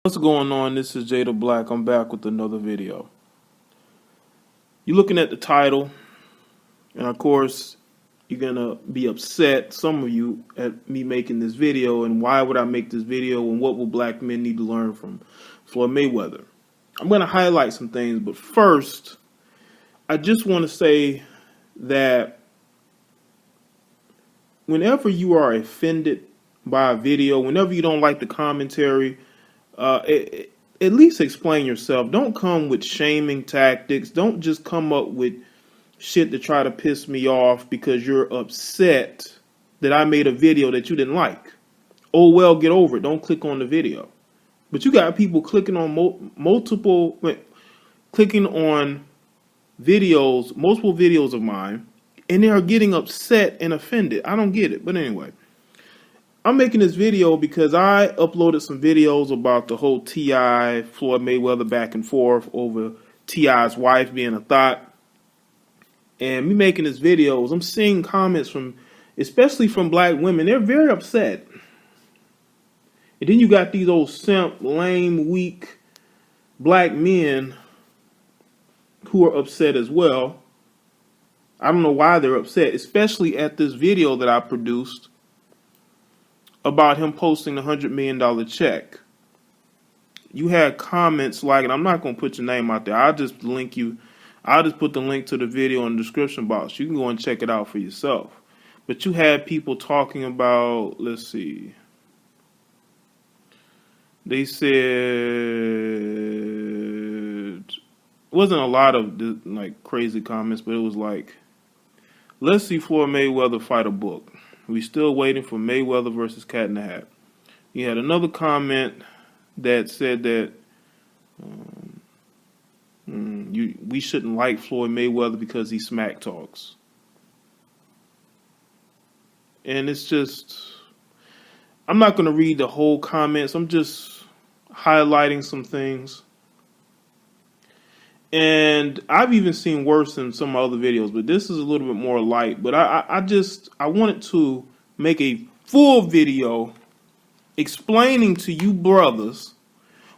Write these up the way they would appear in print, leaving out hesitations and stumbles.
What's going on? This is Jada Black. I'm back with another video. You're looking at the title, and of course, you're gonna be upset, some of you, at me making this video. And why would I make this video? And what will black men need to learn from Floyd Mayweather? I'm gonna highlight some things, but first, I just want to say that whenever you are offended by a video, whenever you don't like the commentary, at least explain yourself. Don't come with shaming tactics. Don't just come up with shit to try to piss me off because you're upset that I made a video that you didn't like. Oh, well, get over it. Don't click on the video. But you got people clicking on multiple videos of mine, and they are getting upset and offended. I don't get it. But anyway, I'm making this video because I uploaded some videos about the whole T.I. Floyd Mayweather back and forth over T.I.'s wife being a thought. And me making this videos, I'm seeing comments from, especially from black women. They're very upset. And then you got these old simp, lame, weak black men who are upset as well. I don't know why they're upset, especially at this video that I produced about him posting the $100 million check. You had comments like, and I'm not going to put your name out there. I'll just put the link to the video in the description box. You can go and check it out for yourself. But you had people talking about, let's see. They said, it wasn't a lot of like crazy comments, but it was like, let's see Floyd Mayweather fight a book. We still waiting for Mayweather versus Cat in the Hat. You had another comment that said that we shouldn't like Floyd Mayweather because he smack talks. And it's just, I'm not going to read the whole comments. I'm just highlighting some things. And I've even seen worse in some other videos, but this is a little bit more light. But I wanted to make a full video explaining to you brothers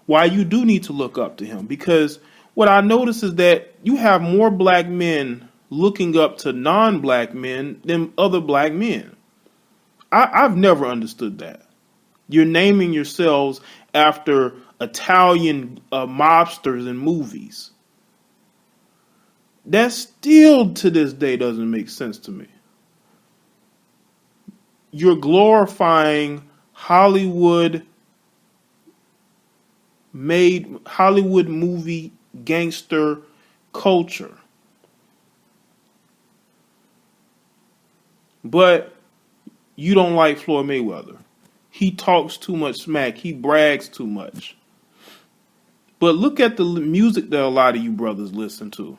why you do need to look up to him. Because what I notice is that you have more black men looking up to non-black men than other black men. I've never understood that. You're naming yourselves after Italian mobsters in movies. That still to this day doesn't make sense to me. You're glorifying Hollywood movie gangster culture. But you don't like Floyd Mayweather. He talks too much smack. He brags too much. But look at the music that a lot of you brothers listen to.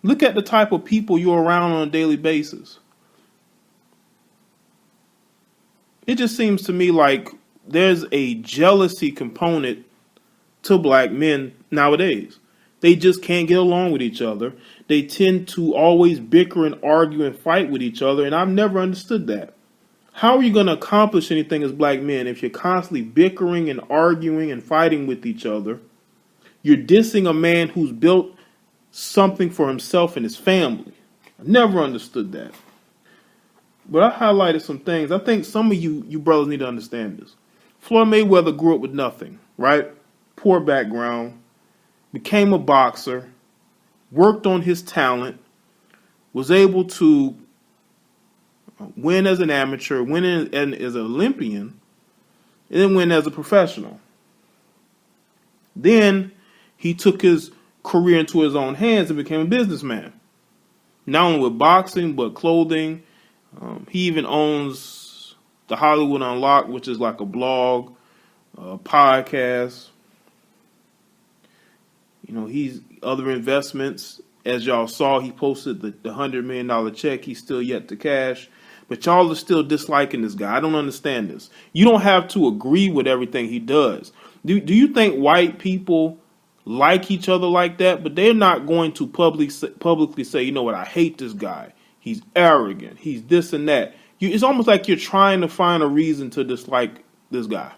Look at the type of people you're around on a daily basis. It just seems to me like there's a jealousy component to black men nowadays. They just can't get along with each other. They tend to always bicker and argue and fight with each other, and I've never understood that. How are you going to accomplish anything as black men if you're constantly bickering and arguing and fighting with each other? You're dissing a man who's built something for himself and his family. I never understood that. But I highlighted some things. I think some of you brothers need to understand this. Floyd Mayweather grew up with nothing, right? Poor background, became a boxer, worked on his talent, was able to win as an amateur, win as an Olympian, and then win as a professional. Then he took his career into his own hands and became a businessman. Not only with boxing, but clothing. He even owns the Hollywood Unlocked, which is like a blog, podcast. You know, he's other investments. As y'all saw, he posted the $100 million check. He's still yet to cash. But y'all are still disliking this guy. I don't understand this. You don't have to agree with everything he does. Do you think white people like each other like that? But they're not going to publicly say, you know what, I hate this guy. He's arrogant. He's this and that. It's almost like you're trying to find a reason to dislike this guy.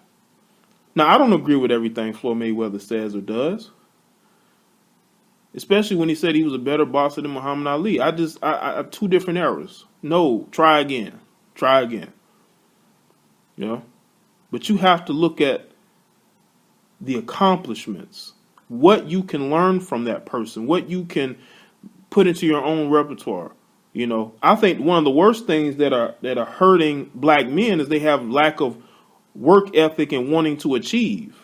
Now, I don't agree with everything Floyd Mayweather says or does, especially when he said he was a better boxer than Muhammad Ali. I two different eras. No, try again. Try again. You know? But you have to look at the accomplishments, what you can learn from that person, what you can put into your own repertoire. You know, I think one of the worst things that are hurting black men is they have lack of work ethic and wanting to achieve.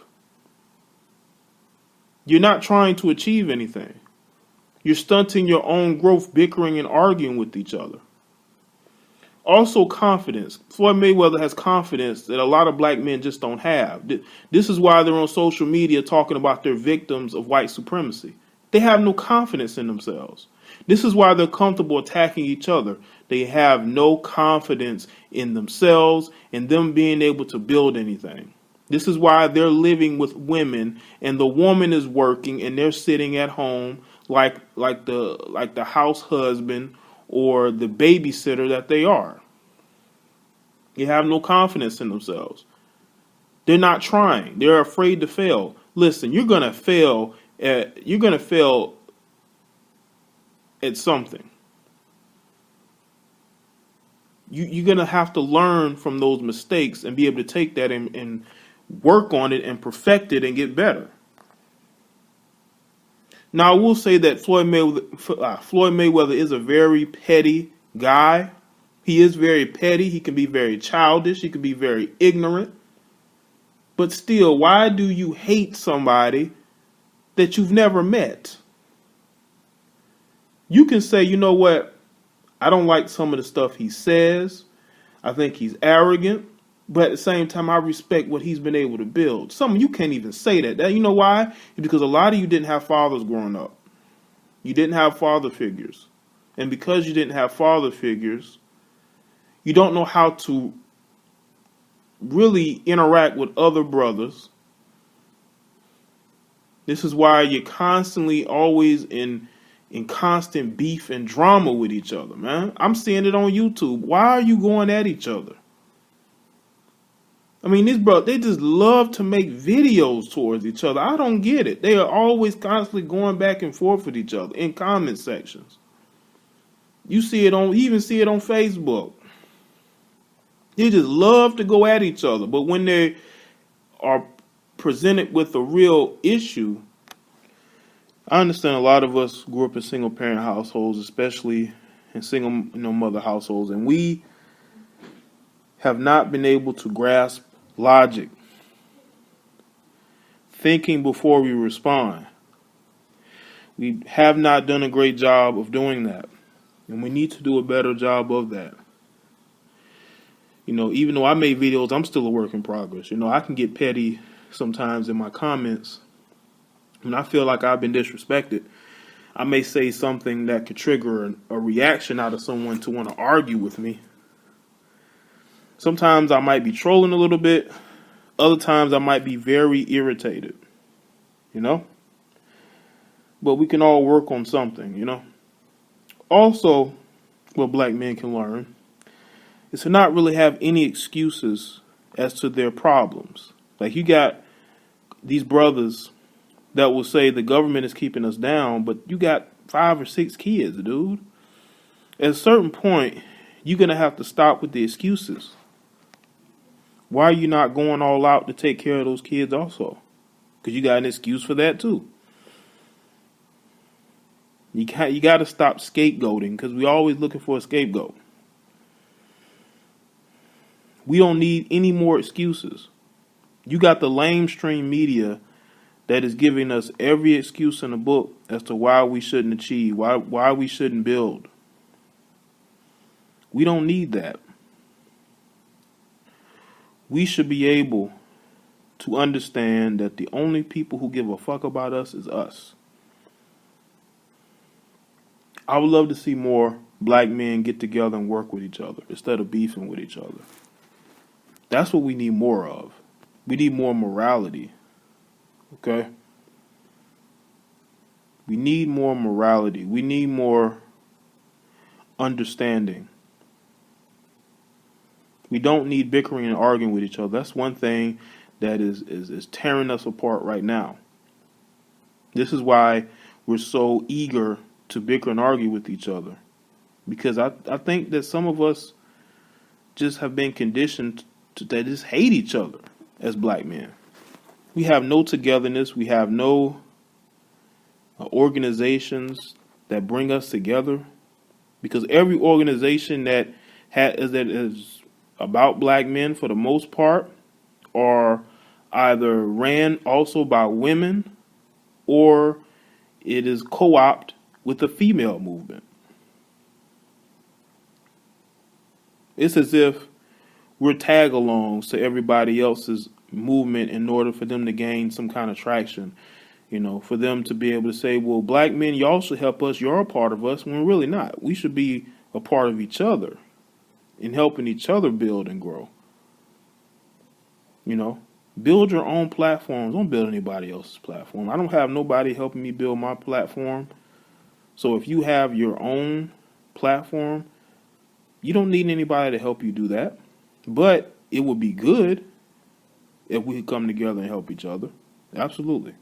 You're not trying to achieve anything. You're stunting your own growth, bickering and arguing with each other. Also, confidence. Floyd Mayweather has confidence that a lot of black men just don't have. This is why they're on social media talking about their victims of white supremacy. They have no confidence in themselves. This is why they're comfortable attacking each other. They have no confidence in themselves and them being able to build anything. This is why they're living with women and the woman is working and they're sitting at home like the house husband or the babysitter that they are. They have no confidence in themselves. They're not trying. They're afraid to fail. Listen, you're gonna fail at something. You're gonna have to learn from those mistakes and be able to take that and work on it and perfect it and get better. Now, I will say that Floyd Mayweather is a very petty guy. He is very petty. He can be very childish. He can be very ignorant. But still, why do you hate somebody that you've never met? You can say, you know what? I don't like some of the stuff he says. I think he's arrogant. But at the same time, I respect what he's been able to build. Some of you can't even say that. You know why? It's because a lot of you didn't have fathers growing up. You didn't have father figures. And because you didn't have father figures, you don't know how to really interact with other brothers. This is why you're constantly always in constant beef and drama with each other, man. I'm seeing it on YouTube. Why are you going at each other? I mean, these brothers, they just love to make videos towards each other. I don't get it. They are always constantly going back and forth with each other in comment sections. You even see it on Facebook. They just love to go at each other. But when they are presented with a real issue, I understand a lot of us grew up in single parent households, especially in single mother households, and we have not been able to grasp logic, thinking before we respond. We have not done a great job of doing that, and we need to do a better job of that. Even though I made videos, I'm still a work in progress. I can get petty sometimes in my comments. When I feel like I've been disrespected, I may say something that could trigger a reaction out of someone to want to argue with me. Sometimes I might be trolling a little bit. Other times I might be very irritated. But we can all work on something, Also, what black men can learn is to not really have any excuses as to their problems. Like, you got these brothers that will say the government is keeping us down, but you got 5 or 6 kids, dude. At a certain point, you're going to have to stop with the excuses. Why are you not going all out to take care of those kids also? Because you got an excuse for that too. You got to stop scapegoating, because we're always looking for a scapegoat. We don't need any more excuses. You got the lamestream media that is giving us every excuse in the book as to why we shouldn't achieve, why we shouldn't build. We don't need that. We should be able to understand that the only people who give a fuck about us is us. I would love to see more black men get together and work with each other instead of beefing with each other. That's what we need more of. We need more morality. Okay? We need more morality. We need more understanding. We don't need bickering and arguing with each other. That's one thing that is tearing us apart right now. This is why we're so eager to bicker and argue with each other. Because I think that some of us just have been conditioned to just hate each other as black men. We have no togetherness. We have no organizations that bring us together. Because every organization that is about black men, for the most part, are either ran also by women, or it is co-opted with the female movement. It's as if we're tag-alongs to everybody else's movement in order for them to gain some kind of traction. You know, for them to be able to say, well, black men, y'all should help us. You're a part of us. When we're really not. We should be a part of each other and helping each other build and grow. You know, build your own platforms. Don't build anybody else's platform. I don't have nobody helping me build my platform. So if you have your own platform, you don't need anybody to help you do that. But it would be good if we could come together and help each other. Absolutely.